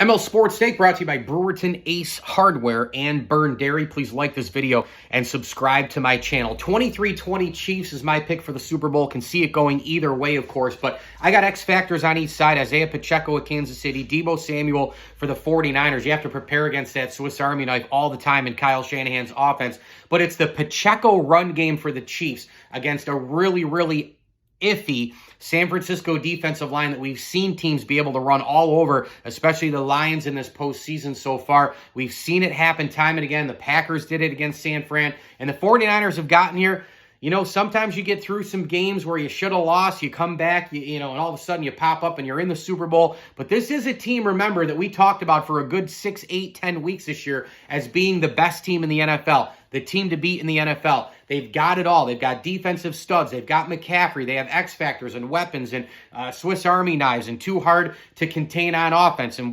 ML Sports Take brought to you by Brewerton Ace Hardware and Burn Dairy. Please like this video and subscribe to my channel. 23-20 Chiefs is my pick for the Super Bowl. Can see it going either way, of course, but I got X factors on each side. Isaiah Pacheco with Kansas City, Deebo Samuel for the 49ers. You have to prepare against that Swiss Army knife all the time in Kyle Shanahan's offense, but it's the Pacheco run game for the Chiefs against a really iffy San Francisco defensive line that we've seen teams be able to run all over, especially the Lions in this postseason so far. We've seen it happen time and again. The Packers did it against San Fran, and the 49ers have gotten here. You know, sometimes you get through some games where you should have lost, you come back, you know, and all of a sudden you pop up and you're in the Super Bowl. But this is a team, remember, that we talked about for a good 6, 8, 10 weeks this year as being the best team in the NFL, the team to beat in the NFL. They've got it all. They've got defensive studs. They've got McCaffrey. They have X factors and weapons and Swiss Army knives and too hard to contain on offense. And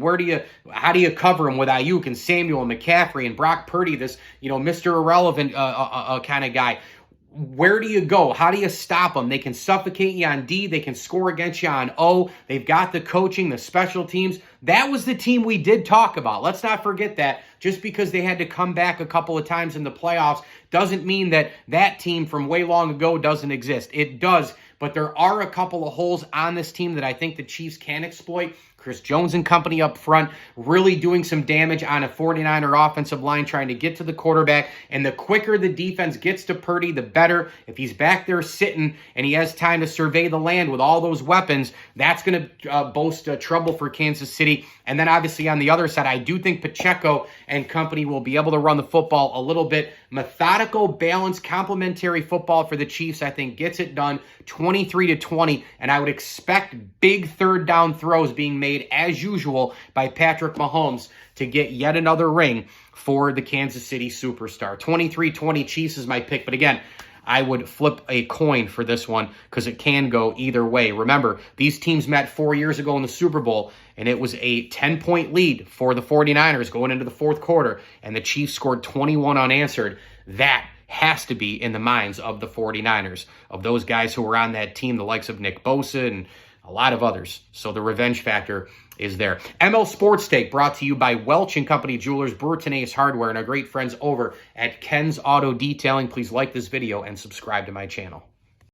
how do you cover them with Ayuk and Samuel and McCaffrey and Brock Purdy, this, you know, Mr. Irrelevant kind of guy? Where do you go? How do you stop them? They can suffocate you on D. They can score against you on O. They've got the coaching, the special teams. That was the team we did talk about. Let's not forget that. Just because they had to come back a couple of times in the playoffs doesn't mean that that team from way long ago doesn't exist. It does, but there are a couple of holes on this team that I think the Chiefs can exploit. Chris Jones and company up front really doing some damage on a 49er offensive line trying to get to the quarterback. And the quicker the defense gets to Purdy, the better. If he's back there sitting and he has time to survey the land with all those weapons, that's going to boast trouble for Kansas City. And then obviously on the other side, I do think Pacheco and company will be able to run the football a little bit. Methodical, balanced, complementary football for the Chiefs, I think, gets it done 23-20. And I would expect big third down throws being made as usual by Patrick Mahomes to get yet another ring for the Kansas City superstar. 23-20 Chiefs is my pick, but again, I would flip a coin for this one because it can go either way. Remember, these teams met 4 years ago in the Super Bowl, and it was a 10-point lead for the 49ers going into the fourth quarter, and the Chiefs scored 21 unanswered. That has to be in the minds of the 49ers, of those guys who were on that team, the likes of Nick Bosa and a lot of others. So the revenge factor is there. ML Sports Take brought to you by Welch & Company Jewelers, Brewerton Ace Hardware, and our great friends over at Ken's Auto Detailing. Please like this video and subscribe to my channel.